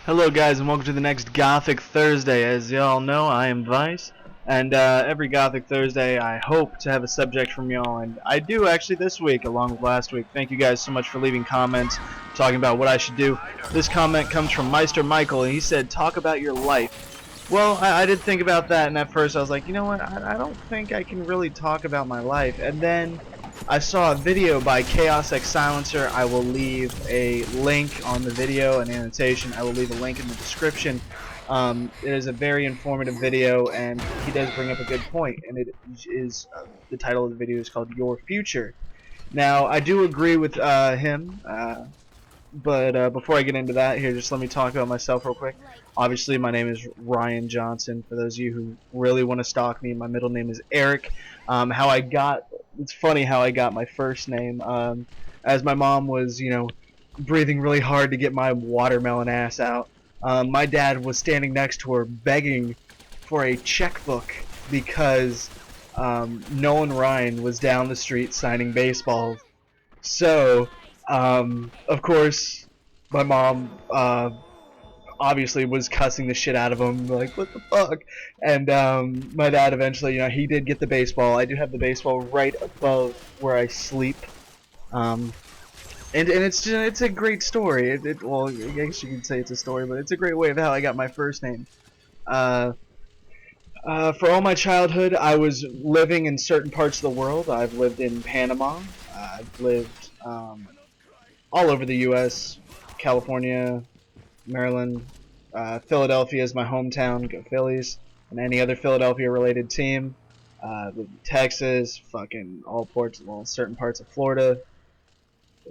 Hello guys and welcome to the next Gothic Thursday. As y'all know, I am Vice, and every Gothic Thursday I hope to have a subject from y'all, and I do actually this week along with last week. Thank you guys so much for leaving comments talking about what I should do. This comment comes from meistermicheal, and he said, talk about your life. Well, I did think about that, and at first I was like, you know what, I don't think I can really talk about my life, and then I saw a video by Gothic Silencer. I will leave a link on the video, an annotation. I will leave a link in the description. It is a very informative video, and he does bring up a good point, and it is the title of the video is called Your Future. Now, I do agree with him, but before I get into that, here, just let me talk about myself real quick. Obviously, my name is Ryan Johnson. For those of you who really want to stalk me, my middle name is Eric. It's funny how I got my first name. As my mom was, breathing really hard to get my watermelon ass out, my dad was standing next to her begging for a checkbook because Nolan Ryan was down the street signing baseballs. So, of course, my mom obviously was cussing the shit out of him, like, what the fuck? And my dad eventually, he did get the baseball. I do have the baseball right above where I sleep. And it's a great story. Well, I guess you could say it's a story, but it's a great way of how I got my first name. For all my childhood, I was living in certain parts of the world. I've lived in Panama. I've lived all over the U.S., California, Maryland, Philadelphia is my hometown. Go Phillies, and any other Philadelphia-related team. Texas, fucking certain parts of Florida,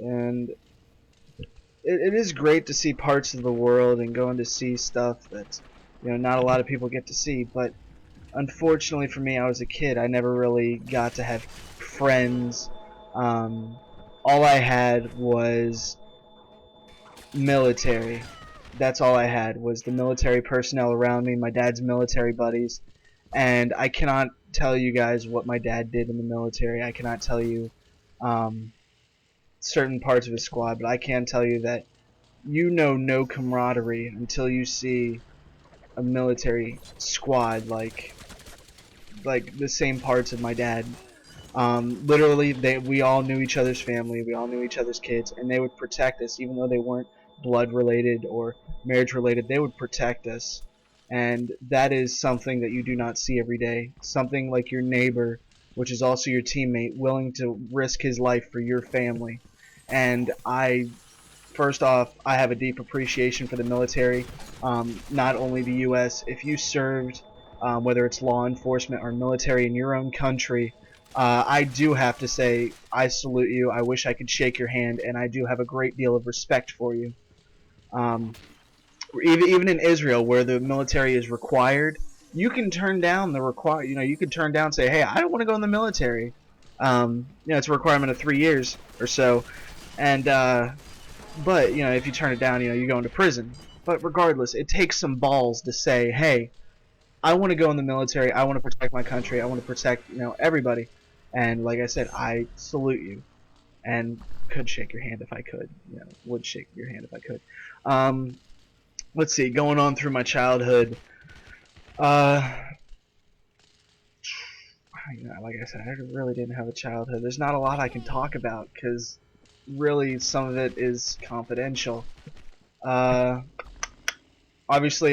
and it is great to see parts of the world and going to see stuff that not a lot of people get to see. But unfortunately for me, I was a kid. I never really got to have friends. All I had was military. That's all I had was the military personnel around me, my dad's military buddies, and I cannot tell you guys what my dad did in the military. I cannot tell you certain parts of his squad, but I can tell you that no camaraderie until you see a military squad like the same parts of my dad. Literally, we all knew each other's family, we all knew each other's kids, and they would protect us, even though they weren't blood related or marriage related. They would protect us, and that is something that you do not see every day. Something like your neighbor, which is also your teammate, willing to risk his life for your family. And first off, I have a deep appreciation for the military. Not only the U.S. If you served, whether it's law enforcement or military in your own country, I do have to say, I salute you. I wish I could shake your hand, and I do have a great deal of respect for you. Even in Israel, where the military is required, you can turn down the require. You can turn down and say, "Hey, I don't want to go in the military." It's a requirement of 3 years or so, and but if you turn it down, you go into prison. But regardless, it takes some balls to say, "Hey, I want to go in the military. I want to protect my country. I want to protect everybody." And like I said, I salute you, and could shake your hand if I could. Would shake your hand if I could. Let's see. Going on through my childhood. Like I said, I really didn't have a childhood. There's not a lot I can talk about because really some of it is confidential. Obviously,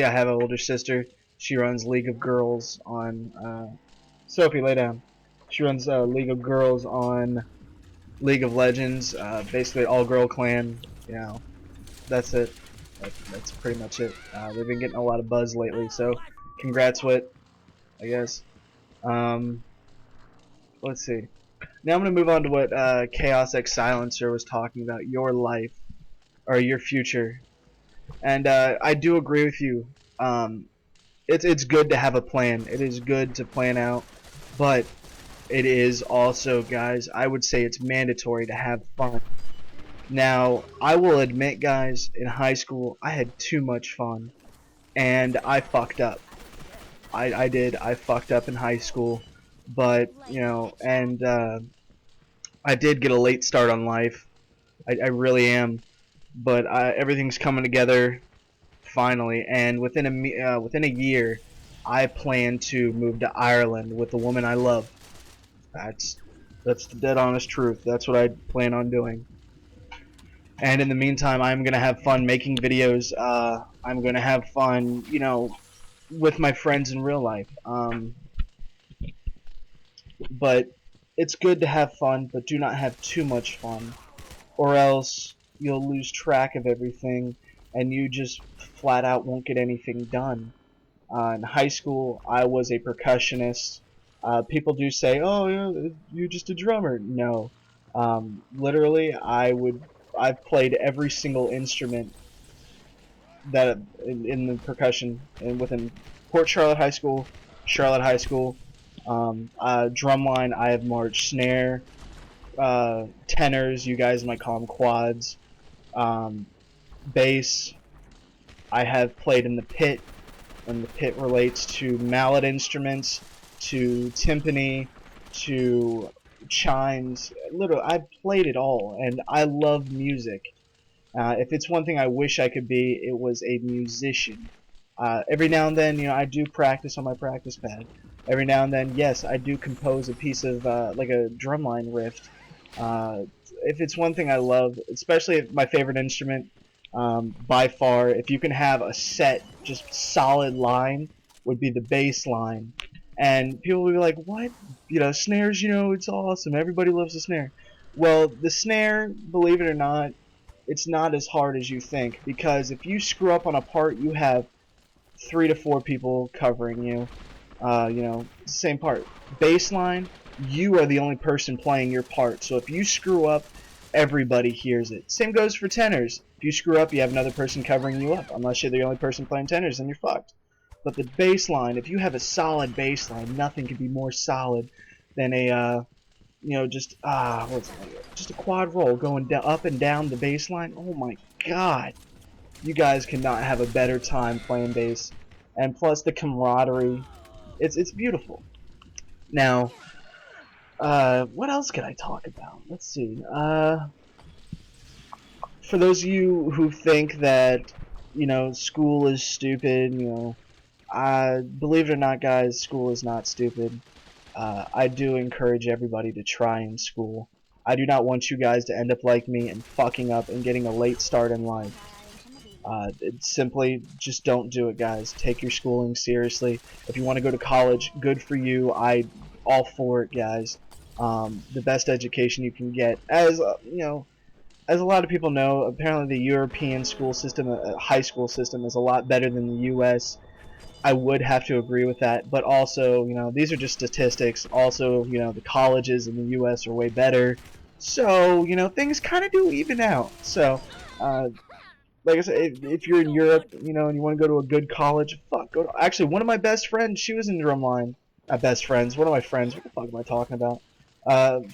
I have an older sister. She runs League of Girls on. Sophie, lay down. She runs League of Girls on League of Legends. Basically, all-girl clan. That's it. That's pretty much it. They've been getting a lot of buzz lately, so congrats, Wit, I guess. Let's see. Now I'm going to move on to what Gothic Silencer was talking about, your life, or your future. And I do agree with you. It's good to have a plan. It is good to plan out, but it is also, guys, I would say it's mandatory to have fun. Now, I will admit, guys, in high school, I had too much fun, and I fucked up. I did. I fucked up in high school, but, and I did get a late start on life. I really am, but everything's coming together finally. And within a year, I plan to move to Ireland with the woman I love. That's the dead honest truth. That's what I plan on doing. And in the meantime, I'm gonna have fun making videos. I'm gonna have fun, with my friends in real life. But it's good to have fun, but do not have too much fun, or else you'll lose track of everything, and you just flat out won't get anything done. In high school, I was a percussionist. People do say, "Oh, you're just a drummer." No, literally, I've played every single instrument that in the percussion and within Port Charlotte High School, Charlotte High School. Drumline, I have marched snare, tenors, you guys might call them quads, bass. I have played in the pit, and the pit relates to mallet instruments, to timpani, to chimes. Literally, I've played it all, and I love music. If it's one thing I wish I could be, it was a musician. Every now and then, I do practice on my practice pad. Every now and then, yes, I do compose a piece of, like a drumline riff. If it's one thing I love, especially if my favorite instrument, by far, if you can have a set, just solid line, would be the bass line. And people will be like, what? Snares, it's awesome. Everybody loves the snare. Well, the snare, believe it or not, it's not as hard as you think, because if you screw up on a part, you have 3 to 4 people covering you. Same part. Bass line, you are the only person playing your part, so if you screw up, everybody hears it. Same goes for tenors. If you screw up, you have another person covering you up. Unless you're the only person playing tenors, then you're fucked. But the bass line, if you have a solid bass line, nothing could be more solid than a just a quad roll going up and down the bass line. Oh my god, you guys cannot have a better time playing bass. And plus the camaraderie, it's beautiful. Now, what else could I talk about? Let's see. For those of you who think that school is stupid, believe it or not, guys, school is not stupid. I do encourage everybody to try in school. I do not want you guys to end up like me and fucking up and getting a late start in life. Simply, just don't do it, guys. Take your schooling seriously. If you want to go to college, good for you. All for it, guys. The best education you can get. As as a lot of people know, apparently the European school system, high school system, is a lot better than the U.S. I would have to agree with that, but also, these are just statistics. Also, the colleges in the U.S. are way better, so, things kind of do even out. So, like I said, if you're in Europe, and you want to go to a good college, go to. Actually, one of my best friends, she was in drumline. Best friends. One of my friends. What the fuck am I talking about?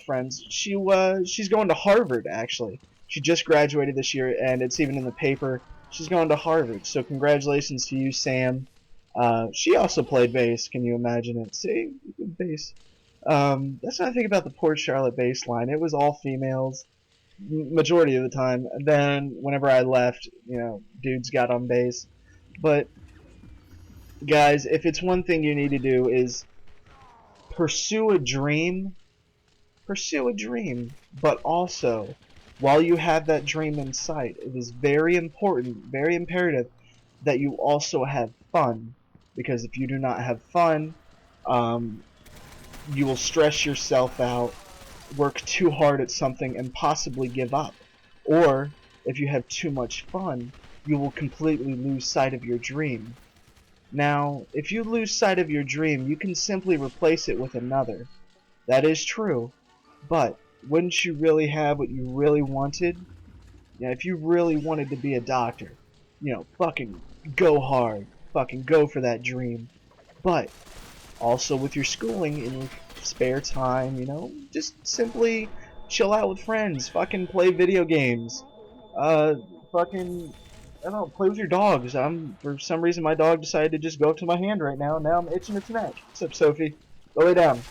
Friends. She's going to Harvard. Actually, she just graduated this year, and it's even in the paper. She's going to Harvard. So congratulations to you, Sam. She also played bass. Can you imagine it? See, bass. That's what I think about the Port Charlotte bass line. It was all females, majority of the time. And then whenever I left, dudes got on bass. But guys, if it's one thing you need to do is pursue a dream. Pursue a dream, but also, while you have that dream in sight, it is very important, very imperative that you also have fun. Because if you do not have fun, you will stress yourself out, work too hard at something, and possibly give up. Or, if you have too much fun, you will completely lose sight of your dream. Now, if you lose sight of your dream, you can simply replace it with another. That is true, but wouldn't you really have what you really wanted? If you really wanted to be a doctor, fucking go hard. Fucking go for that dream. But also with your schooling in your spare time, just simply chill out with friends, fucking play video games, fucking, I don't know, play with your dogs. For some reason my dog decided to just go up to my hand right now, and now I'm itching its neck. What's up, Sophie? Go lay down.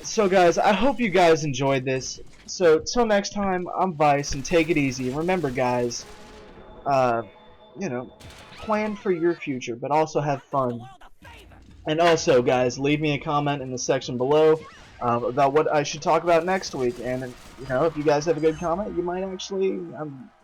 So guys, I hope you guys enjoyed this. So till next time, I'm Vice, and take it easy. Remember, guys, you know, plan for your future, but also have fun. And also, guys, leave me a comment in the section below about what I should talk about next week. And you know, if you guys have a good comment, you might actually,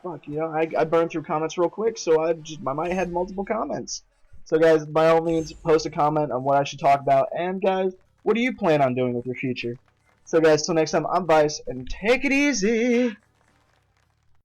fuck, you know, I burn through comments real quick, so I might have multiple comments. So, guys, by all means, post a comment on what I should talk about. And guys, what do you plan on doing with your future? So, guys, till next time, I'm Vice, and take it easy.